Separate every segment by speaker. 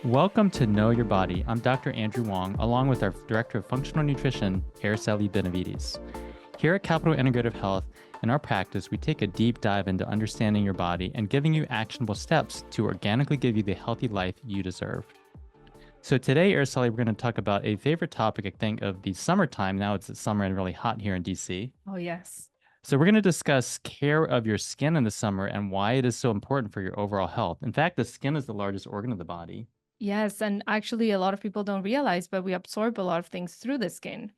Speaker 1: Welcome to Know Your Body. I'm Dr. Andrew Wong, along with our Director of Functional Nutrition, Araceli Benavides. Here at Capital Integrative Health, in our practice, we take a deep dive into understanding your body and giving you actionable steps to organically give you the healthy life you deserve. So today, Araceli, we're going to talk about a favorite topic, I think, of the summertime. Now it's summer and really hot here in DC.
Speaker 2: Oh, yes.
Speaker 1: So we're going to discuss care of your skin in the summer and why it is so important for your overall health. In fact, the skin is the largest organ of the body.
Speaker 2: Yes. And actually, a lot of people don't realize, but we absorb a lot of things through the skin.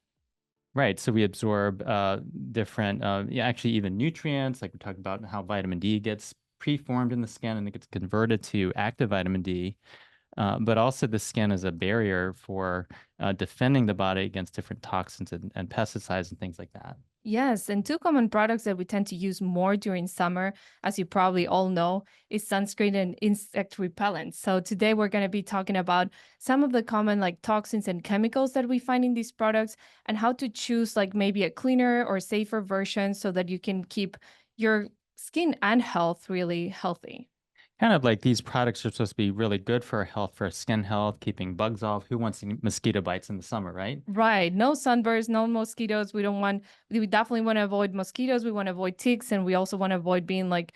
Speaker 1: Right. So we absorb different, actually even nutrients, like we talked about how vitamin D gets preformed in the skin and it gets converted to active vitamin D. But also the skin is a barrier for defending the body against different toxins and pesticides and things like that.
Speaker 2: Yes. And two common products that we tend to use more during summer, as you probably all know, is sunscreen and insect repellents. So today we're going to be talking about some of the common like toxins and chemicals that we find in these products and how to choose like maybe a cleaner or safer version so that you can keep your skin and health really healthy.
Speaker 1: Kind of like these products are supposed to be really good for our health, for our skin health, keeping bugs off. Who wants any mosquito bites in the summer, right?
Speaker 2: Right. No sunburns, no mosquitoes. We definitely want to avoid mosquitoes. We want to avoid ticks. And we also want to avoid being like,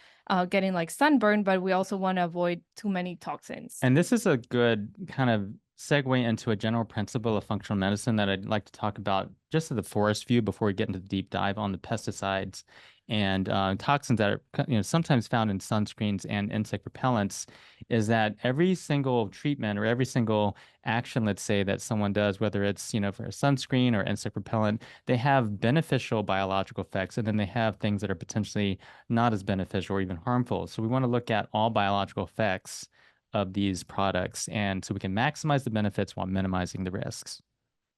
Speaker 2: getting like sunburn, but we also want to avoid too many toxins.
Speaker 1: And this is a good kind of segue into a general principle of functional medicine that I'd like to talk about just at the forest view before we get into the deep dive on the pesticides and toxins that are sometimes found in sunscreens and insect repellents. Is that every single treatment or every single action, let's say, that someone does, whether it's for a sunscreen or insect repellent, they have beneficial biological effects, and then they have things that are potentially not as beneficial or even harmful. So we want to look at all biological effects of these products, and so we can maximize the benefits while minimizing the risks.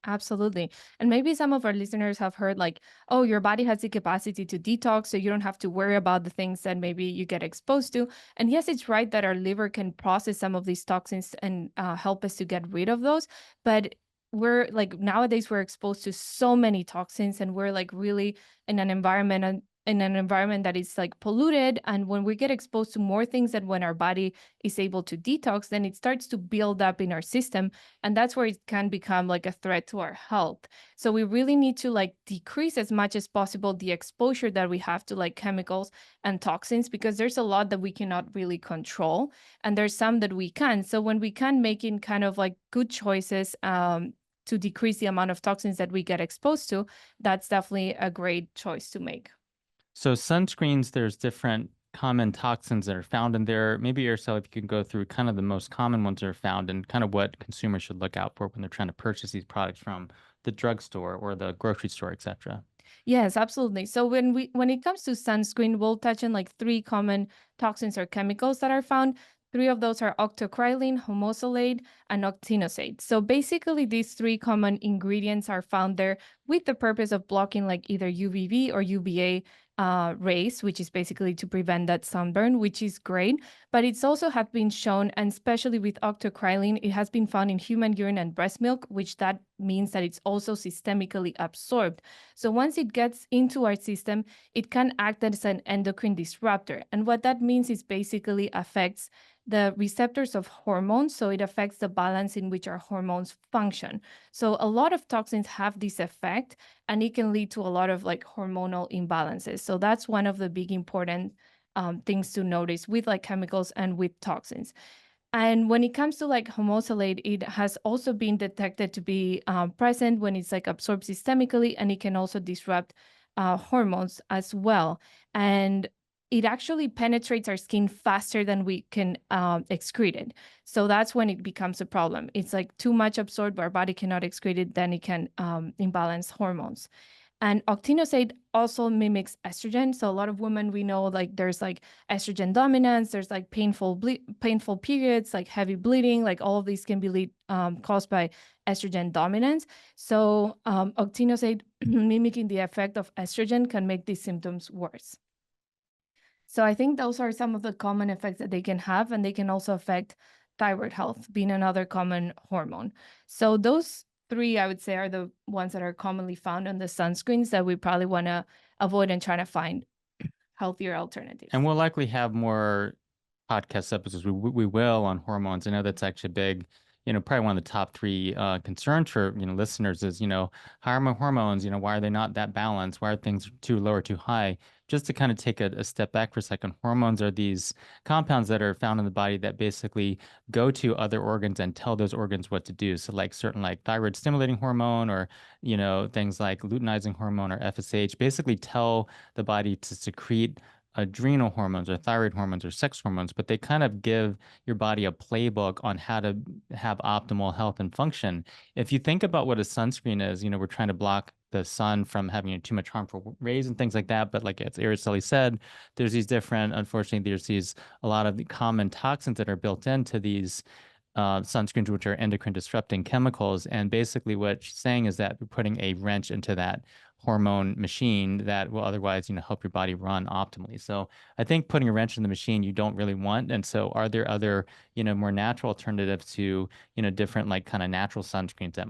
Speaker 2: Absolutely. And maybe some of our listeners have heard like, oh, your body has the capacity to detox, so you don't have to worry about the things that maybe you get exposed to. And yes, it's right that our liver can process some of these toxins and help us to get rid of those. But we're like nowadays we're exposed to so many toxins and we're like really in an environment that is like polluted, and when we get exposed to more things than when our body is able to detox, then it starts to build up in our system, and that's where it can become like a threat to our health. So we really need to like decrease as much as possible the exposure that we have to like chemicals and toxins, because there's a lot that we cannot really control and there's some that we can. So when we can making kind of like good choices to decrease the amount of toxins that we get exposed to, that's definitely a great choice to make.
Speaker 1: So sunscreens, there's different common toxins that are found in there. Maybe yourself, if you can go through kind of the most common ones that are found and kind of what consumers should look out for when they're trying to purchase these products from the drugstore or the grocery store, etc.
Speaker 2: Yes, absolutely. So when it comes to sunscreen, we'll touch on like three common toxins or chemicals that are found. Three of those are octocrylene, homosalate, and octinoxate. So basically, these three common ingredients are found there with the purpose of blocking like either UVB or UVA rays, which is basically to prevent that sunburn, which is great. But it's also have been shown, and especially with octocrylene, it has been found in human urine and breast milk, which that means that it's also systemically absorbed. So once it gets into our system, it can act as an endocrine disruptor. And what that means is basically affects the receptors of hormones. So it affects the balance in which our hormones function. So a lot of toxins have this effect, and it can lead to a lot of like hormonal imbalances. So that's one of the big important things to notice with like chemicals and with toxins. And when it comes to like homosalate, it has also been detected to be present when it's like absorbed systemically, and it can also disrupt hormones as well. And it actually penetrates our skin faster than we can excrete it. So that's when it becomes a problem. It's like too much absorbed, our body cannot excrete it, then it can imbalance hormones. And octinoxate also mimics estrogen. So a lot of women we know like there's like estrogen dominance, there's like painful periods, like heavy bleeding, like all of these can be caused by estrogen dominance. So octinoxate mimicking the effect of estrogen can make these symptoms worse. So I think those are some of the common effects that they can have, and they can also affect thyroid health, being another common hormone. So those three, I would say, are the ones that are commonly found on the sunscreens that we probably want to avoid and try to find healthier
Speaker 1: And
Speaker 2: alternatives.
Speaker 1: we'll likely have more podcast episodes. We will on hormones. I know that's actually big probably one of the top three concerns for, listeners is, how are my hormones? Why are they not that balanced? Why are things too low or too high? Just to kind of take a step back for a second, hormones are these compounds that are found in the body that basically go to other organs and tell those organs what to do. So like certain like thyroid stimulating hormone or, things like luteinizing hormone or FSH basically tell the body to secrete adrenal hormones or thyroid hormones or sex hormones, but they kind of give your body a playbook on how to have optimal health and function. If you think about what a sunscreen is, we're trying to block the sun from having too much harmful rays and things like that. But like as Araceli said, there's these different, unfortunately, there's these a lot of the common toxins that are built into these sunscreens, which are endocrine disrupting chemicals. And basically, what she's saying is that we're putting a wrench into that hormone machine that will otherwise, help your body run optimally. So I think putting a wrench in the machine you don't really want. And so are there other, more natural alternatives to, different like kind of natural sunscreens that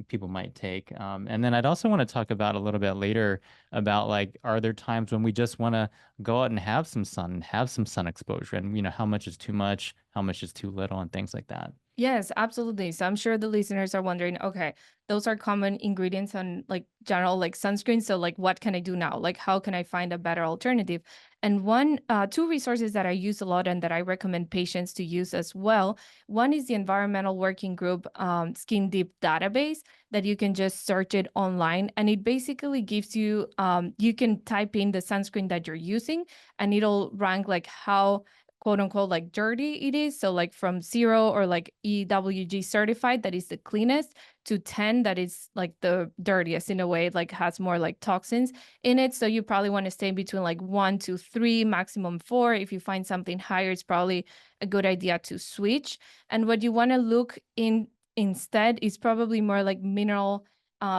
Speaker 1: people might take. And then I'd also want to talk about a little bit later about like, are there times when we just want to go out and have some sun, have some sun exposure, and how much is too much, how much is too little, and things like that.
Speaker 2: Yes, absolutely. So I'm sure the listeners are wondering, okay, those are common ingredients on like general like sunscreen. So like what can I do now? Like how can I find a better alternative? And two resources that I use a lot and that I recommend patients to use as well. One is the Environmental Working Group Skin Deep database that you can just search it online. And it basically gives you, you can type in the sunscreen that you're using and it'll rank like how quote unquote like dirty it is. So like from 0 or like EWG certified, that is the cleanest, to 10, that is like the dirtiest in a way, like has more like toxins in it. So you probably want to stay between like 1 to 3, maximum 4. If you find something higher, it's probably a good idea to switch. And what you want to look in instead is probably more like mineral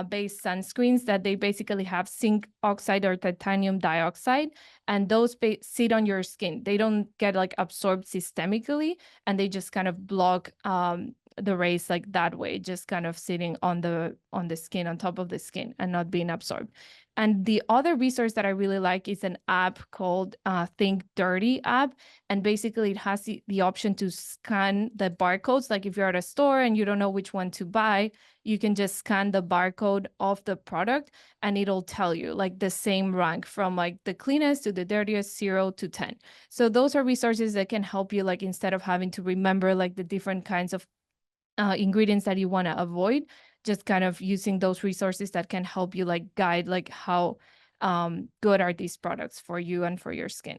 Speaker 2: based sunscreens that they basically have zinc oxide or titanium dioxide, and those sit on your skin. They don't get like absorbed systemically, and they just kind of block the rays like that way, just kind of sitting on the skin, on top of the skin, and not being absorbed. And the other resource that I really like is an app called Think Dirty app. And basically it has the option to scan the barcodes. Like if you're at a store and you don't know which one to buy, you can just scan the barcode of the product and it'll tell you like the same rank from like the cleanest to the dirtiest, 0 to 10. So those are resources that can help you, like instead of having to remember like the different kinds of ingredients that you want to avoid, just kind of using those resources that can help you like guide like how good are these products for you and for your skin.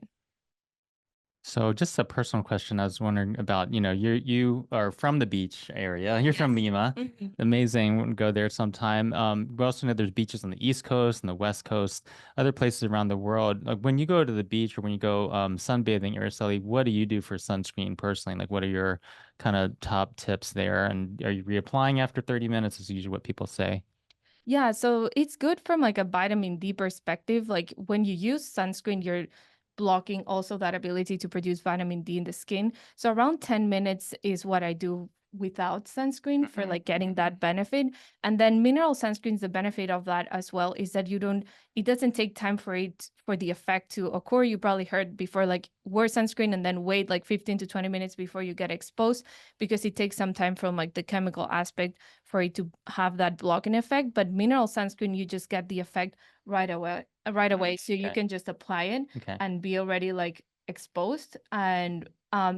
Speaker 1: So just a personal question I was wondering about, you are from the beach area. You're from
Speaker 2: Yes.
Speaker 1: Lima.
Speaker 2: Mhm.
Speaker 1: Amazing. We'll go there sometime. We also know there's beaches on the East Coast and the West Coast, other places around the world. Like when you go to the beach or when you go sunbathing, Araceli, what do you do for sunscreen personally? Like what are your kind of top tips there? And are you reapplying after 30 minutes is usually what people say.
Speaker 2: Yeah, so it's good from like a vitamin D perspective. Like when you use sunscreen, you're blocking also that ability to produce vitamin D in the skin. So around 10 minutes is what I do without sunscreen for like getting that benefit. And then mineral sunscreens, the benefit of that as well is that it doesn't take time for the effect to occur. You probably heard before, like wear sunscreen and then wait like 15 to 20 minutes before you get exposed, because it takes some time from like the chemical aspect for it to have that blocking effect. But mineral sunscreen, you just get the effect right away, right away. So you
Speaker 1: Okay.
Speaker 2: can just apply it
Speaker 1: Okay.
Speaker 2: and be already like exposed. And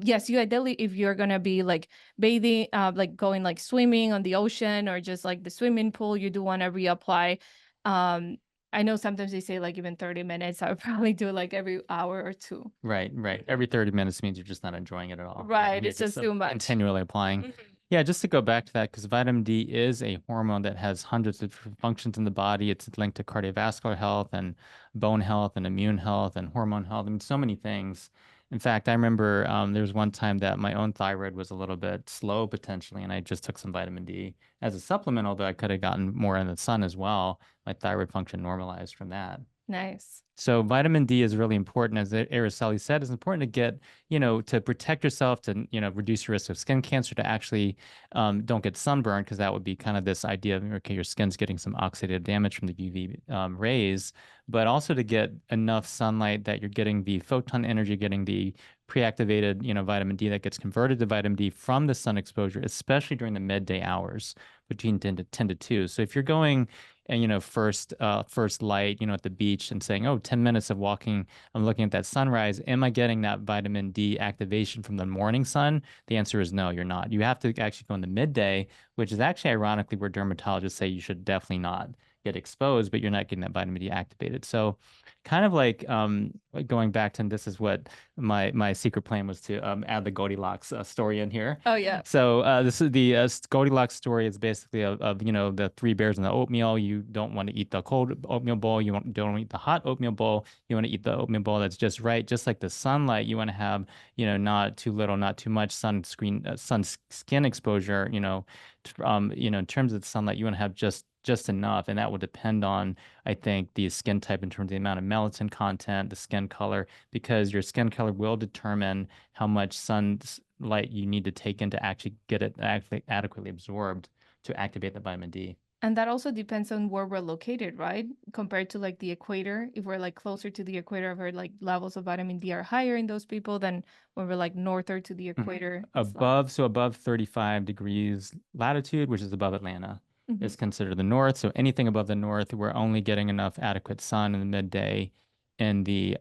Speaker 2: yes, you ideally, if you're gonna be like bathing, like going like swimming on the ocean or just like the swimming pool, you do want to reapply. um I know sometimes they say like even 30 minutes. I would probably do like every hour or two.
Speaker 1: Right, right. Every 30 minutes means you're just not enjoying it at all.
Speaker 2: Right,
Speaker 1: You're
Speaker 2: it's
Speaker 1: just
Speaker 2: just too much.
Speaker 1: continually applying.
Speaker 2: Mhm.
Speaker 1: Yeah, just to go back to that, because vitamin D is a hormone that has hundreds of different functions in the body. It's linked to cardiovascular health and bone health and immune health and hormone health. I mean, so many things. In fact, I remember there was one time that my own thyroid was a little bit slow potentially, and I just took some vitamin D as a supplement, although I could have gotten more in the sun as well. My thyroid function normalized from that.
Speaker 2: Nice.
Speaker 1: So vitamin D is really important, as Araceli said. It's important to get, to protect yourself, to, reduce your risk of skin cancer, to actually don't get sunburned, because that would be kind of this idea of, okay, your skin's getting some oxidative damage from the UV rays, but also to get enough sunlight that you're getting the photon energy, getting the pre-activated, vitamin D that gets converted to vitamin D from the sun exposure, especially during the midday hours between 10 to 2. So if you're going and first light at the beach and saying, oh, 10 minutes of walking, I'm looking at that sunrise, am I getting that vitamin D activation from the morning sun? The answer is no, you're not. You have to actually go in the midday, which is actually ironically where dermatologists say you should definitely not get exposed, but you're not getting that vitamin D activated. So kind of like going back to, and this is what my secret plan was, to add the Goldilocks story in here.
Speaker 2: Oh yeah.
Speaker 1: So this is the Goldilocks story, is basically of the three bears in the oatmeal. You don't want to eat the cold oatmeal bowl. You don't want to eat the hot oatmeal bowl. You want to eat the oatmeal bowl that's just right, just like the sunlight. You want to have not too little, not too much skin exposure. In terms of the sunlight, you want to have just enough, and that will depend on, I think, the skin type in terms of the amount of melatonin content, the skin color, because your skin color will determine how much sunlight you need to take in to actually get it actually adequately absorbed to activate the vitamin D.
Speaker 2: And that also depends on where we're located, right? Compared to like the equator. If we're like closer to the equator, I've heard like levels of vitamin D are higher in those people than when we're like norther to the
Speaker 1: Mhm.
Speaker 2: equator. It's like,
Speaker 1: Above 35 degrees latitude, which is above Atlanta,
Speaker 2: mhm.
Speaker 1: is considered the north. So anything above the north, we're only getting enough adequate sun in the midday in the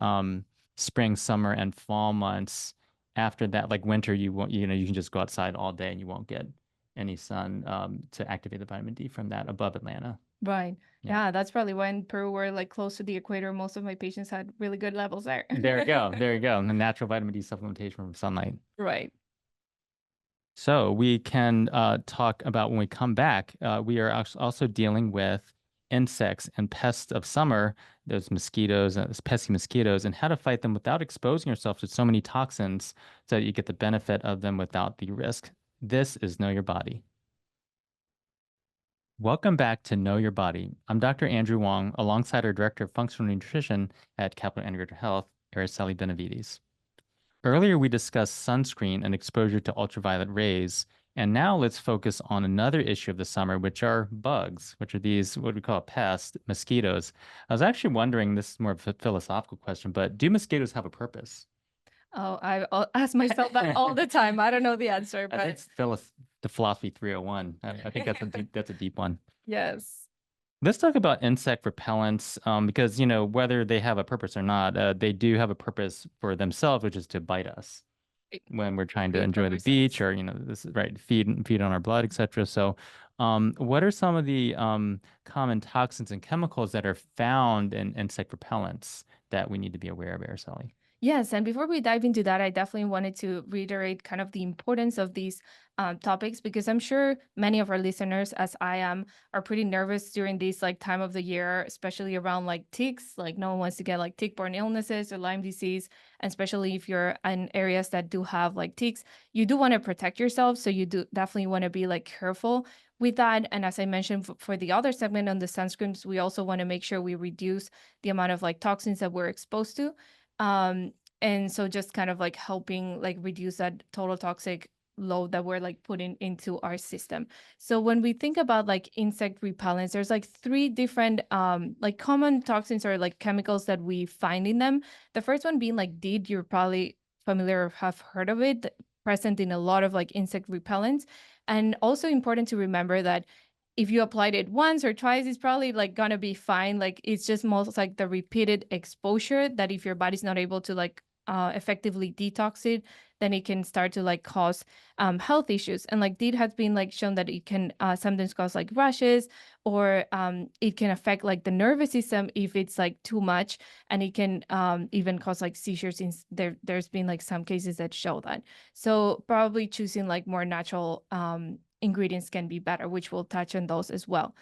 Speaker 1: spring, summer, and fall months. After that, like winter, you won't, you can just go outside all day and you won't get any sun to activate the vitamin D from that above Atlanta.
Speaker 2: Right.
Speaker 1: Yeah.
Speaker 2: Yeah, that's probably why in Peru, we're like close to the equator. Most of my patients had really good levels there.
Speaker 1: There you go. There you go. And the natural vitamin D supplementation from sunlight.
Speaker 2: Right.
Speaker 1: So we can talk about, when we come back, we are also dealing with insects and pests of summer, those mosquitoes, those pesky mosquitoes, and how to fight them without exposing yourself to so many toxins so that you get the benefit of them without the risk. This is Know Your Body. Welcome back to Know Your Body. I'm Dr. Andrew Wong, alongside our Director of Functional Nutrition at Capital Integrated Health, Araceli Benavides. Earlier, we discussed sunscreen and exposure to ultraviolet rays, and now let's focus on another issue of the summer, which are bugs, which are these, what we call pests, mosquitoes. I was actually wondering, this is more of a philosophical question, but do mosquitoes have a purpose?
Speaker 2: Oh, I ask myself that all the time. I don't know the answer,
Speaker 1: I think
Speaker 2: but
Speaker 1: it's the philosophy 301. I think that's a deep one.
Speaker 2: yes.
Speaker 1: Let's talk about insect repellents, because, whether they have a purpose or not, they do have a purpose for themselves, which is to bite us when we're trying to
Speaker 2: Feed from
Speaker 1: enjoy the
Speaker 2: our cells.
Speaker 1: beach, or this is right, feed on our blood, etc. So what are some of the common toxins and chemicals that are found in insect repellents that we need to be aware of, Araceli?
Speaker 2: Yes, and before we dive into that, I definitely wanted to reiterate kind of the importance of these topics, because I'm sure many of our listeners, as I am, are pretty nervous during this like time of the year, especially around like ticks. Like no one wants to get like tick-borne illnesses or Lyme disease, and especially if you're in areas that do have like ticks, you do want to protect yourself. So you do definitely want to be like careful with that. And as I mentioned for the other segment on the sunscreens, we also want to make sure we reduce the amount of like toxins that we're exposed to. And so just kind of like helping like reduce that total toxic load that we're like putting into our system. So when we think about like insect repellents, there's like three different like common toxins or like chemicals that we find in them. The first one being like DEET, you're probably familiar or have heard of it, present in a lot of like insect repellents. And also important to remember that if you applied it once or twice, it's probably like gonna be fine. Like it's just most like the repeated exposure that if your body's not able to like effectively detox it, then it can start to like cause health issues. And like DEET has been like shown that it can sometimes cause like rashes, or it can affect like the nervous system if it's like too much, and it can even cause like seizures. There's been like some cases that show that. So probably choosing like more natural ingredients can be better, which we'll touch on those as well.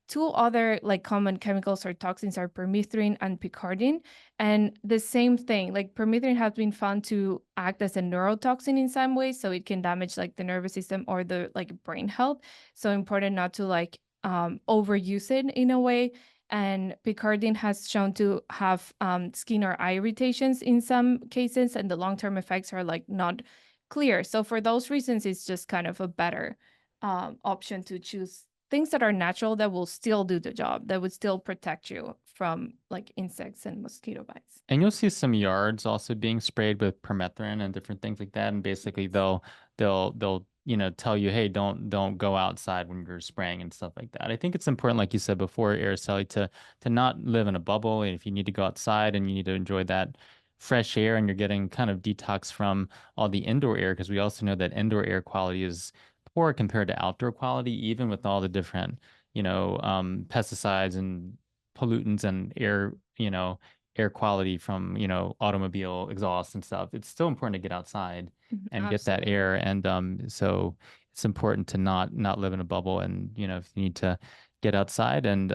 Speaker 2: Two other like common chemicals or toxins are permethrin and picaridin. And the same thing, like permethrin has been found to act as a neurotoxin in some ways, so it can damage like the nervous system or the like brain health. So important not to like overuse it in a way. And Picardine has shown to have skin or eye irritations in some cases, and the long-term effects are like not clear. So for those reasons, it's just kind of a better option to choose things that are natural that will still do the job, that would still protect you from like insects and mosquito bites.
Speaker 1: And you'll see some yards also being sprayed with permethrin and different things like that. And basically they'll tell you, hey, don't go outside when you're spraying and stuff like that. I think it's important, like you said before, Araceli, to not live in a bubble. And if you need to go outside and you need to enjoy that fresh air and you're getting kind of detox from all the indoor air, because we also know that indoor air quality is poor compared to outdoor quality, even with all the different, pesticides and pollutants and air quality from, automobile exhaust and stuff. It's still important to get outside
Speaker 2: Mhm.
Speaker 1: and get that
Speaker 2: Absolutely.
Speaker 1: air. And so it's important to not live in a bubble. And, if you need to get outside and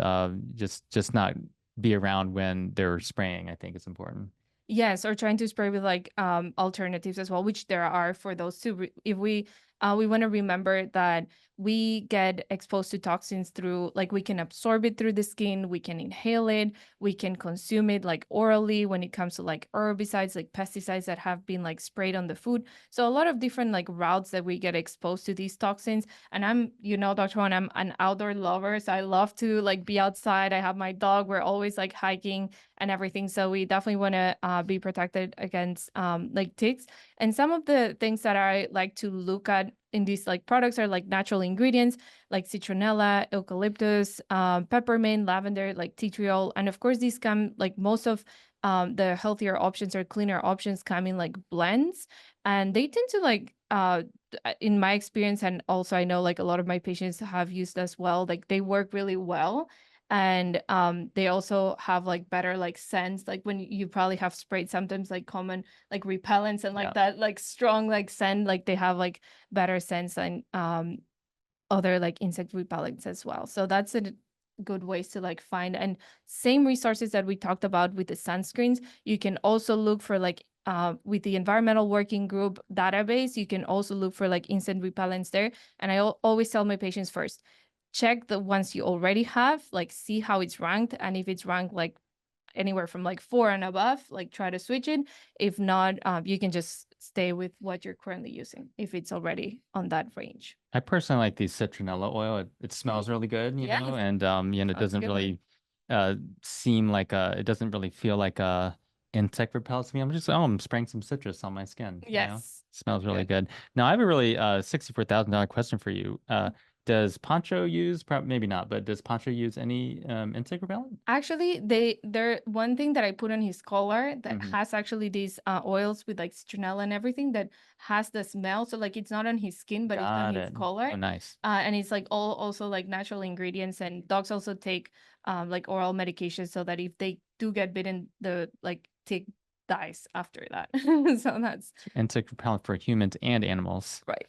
Speaker 1: just not be around when they're spraying, I think it's important.
Speaker 2: Yes, or trying to spray with like alternatives as well, which there are for those two. If we want to remember that we get exposed to toxins through like we can absorb it through the skin, we can inhale it, we can consume it like orally when it comes to like herbicides, like pesticides that have been like sprayed on the food. So a lot of different like routes that we get exposed to these toxins. And I'm, Dr. Juan, I'm an outdoor lover, so I love to like be outside. I have my dog. We're always like hiking and everything. So we definitely want to be protected against like ticks. And some of the things that I like to look at in these like products are like natural ingredients like citronella, eucalyptus, peppermint, lavender, like tea tree oil. And of course, these come like most of the healthier options or cleaner options come in like blends. And they tend to like in my experience, and also I know like a lot of my patients have used as well, like they work really well. And they also have like better like scents, like when you probably have sprayed sometimes like common like repellents and like
Speaker 1: Yeah.
Speaker 2: that like strong like scent, like they have like better scents than other like insect repellents as well. So that's a good ways to like find. And same resources that we talked about with the sunscreens, you can also look for like with the environmental working group database, you can also look for like insect repellents there. And I always tell my patients first, check the ones you already have, like see how it's ranked. And if it's ranked like anywhere from like 4 and above, like try to switch it. If not, you can just stay with what you're currently using if it's already on that range.
Speaker 1: I personally like the citronella oil. It
Speaker 2: Mhm.
Speaker 1: smells really good,
Speaker 2: Yes,
Speaker 1: and it
Speaker 2: that's a
Speaker 1: doesn't
Speaker 2: good one.
Speaker 1: really seem like it doesn't really feel like a insect repellent to me. I'm just, oh, I'm spraying some citrus on my skin.
Speaker 2: Yes,
Speaker 1: Smells really
Speaker 2: good.
Speaker 1: good. Now, I have a really $64,000 question for you. Does Poncho use, maybe not, but does Poncho use any insect repellent?
Speaker 2: Actually, they're one thing that I put on his collar that
Speaker 1: Hmm.
Speaker 2: has actually these oils with like citronella and everything that has the smell. So like it's not on his skin, but it's on
Speaker 1: Got
Speaker 2: his
Speaker 1: it.
Speaker 2: collar.
Speaker 1: Oh, nice.
Speaker 2: And it's like all also like natural ingredients. And dogs also take like oral medication so that if they do get bitten, the like tick dies after that. So that's
Speaker 1: Insect repellent for humans and animals.
Speaker 2: right.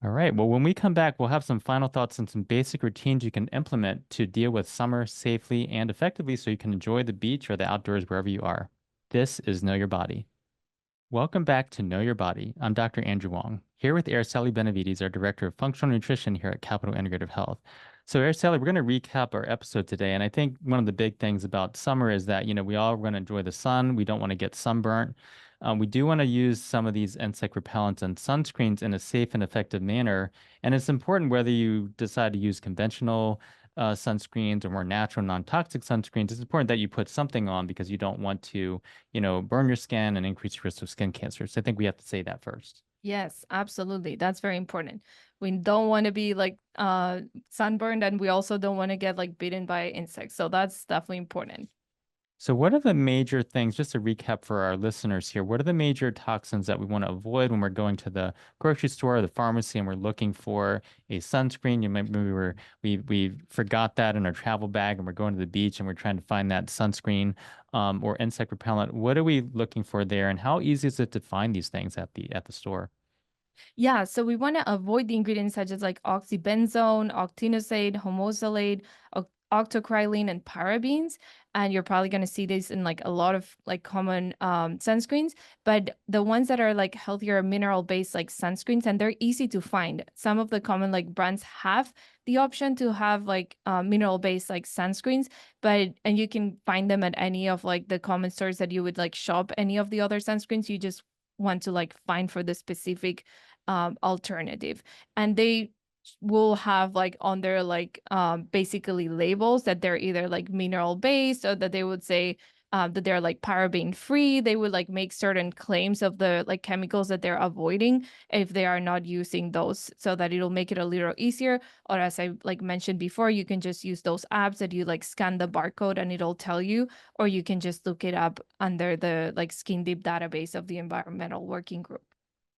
Speaker 1: All right. Well, when we come back, we'll have some final thoughts and some basic routines you can implement to deal with summer safely and effectively so you can enjoy the beach or the outdoors wherever you are. This is Know Your Body. Welcome back to Know Your Body. I'm Dr. Andrew Wong, here with Araceli Benavides, our Director of Functional Nutrition here at Capital Integrative Health. So, Araceli, we're going to recap our episode today. And I think one of the big things about summer is that, we all want to enjoy the sun. We don't want to get sunburnt. We do want to use some of these insect repellents and sunscreens in a safe and effective manner. And it's important whether you decide to use conventional sunscreens or more natural, non-toxic sunscreens. It's important that you put something on because you don't want to burn your skin and increase your risk of skin cancer. So I think we have to say that first.
Speaker 2: Yes, absolutely. That's very important. We don't want to be like sunburned, and we also don't want to get like bitten by insects. So that's definitely important.
Speaker 1: So what are the major things, just to recap for our listeners here, what are the major toxins that we want to avoid when we're going to the grocery store or the pharmacy and we're looking for a sunscreen? We forgot that in our travel bag and we're going to the beach and we're trying to find that sunscreen or insect repellent. What are we looking for there, and how easy is it to find these things at the store?
Speaker 2: Yeah, so we want to avoid the ingredients such as like oxybenzone, octinoxate, homosalate, octocrylene and parabens, and you're probably going to see this in like a lot of like common sunscreens. But the ones that are like healthier mineral based like sunscreens, and they're easy to find. Some of the common like brands have the option to have like mineral based like sunscreens, and you can find them at any of like the common stores that you would like shop any of the other sunscreens. You just want to like find for the specific alternative, and they will have like on their like basically labels that they're either like mineral based, or that they would say that they're like paraben free. They would like make certain claims of the like chemicals that they're avoiding if they are not using those, so that it'll make it a little easier. Or as I like mentioned before, you can just use those apps that you like scan the barcode and it'll tell you, or you can just look it up under the like Skin Deep database of the Environmental Working Group.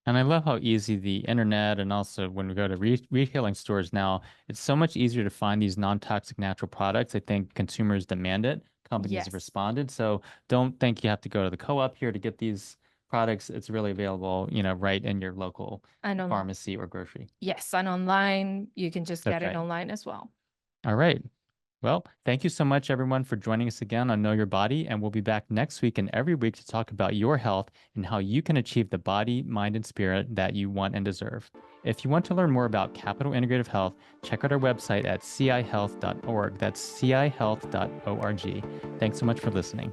Speaker 1: And I love how easy the internet and also when we go to retailing stores now, it's so much easier to find these non-toxic natural products. I think consumers demand it. Companies have
Speaker 2: Yes.
Speaker 1: responded. So don't think you have to go to the co-op here to get these products. It's really available, right in your local
Speaker 2: And on
Speaker 1: pharmacy or grocery.
Speaker 2: Yes, and online, you can just get
Speaker 1: That's
Speaker 2: it
Speaker 1: right.
Speaker 2: online as well.
Speaker 1: All right. Well, thank you so much, everyone, for joining us again on Know Your Body. And we'll be back next week and every week to talk about your health and how you can achieve the body, mind, and spirit that you want and deserve. If you want to learn more about Capital Integrative Health, check out our website at cihealth.org. That's cihealth.org. Thanks so much for listening.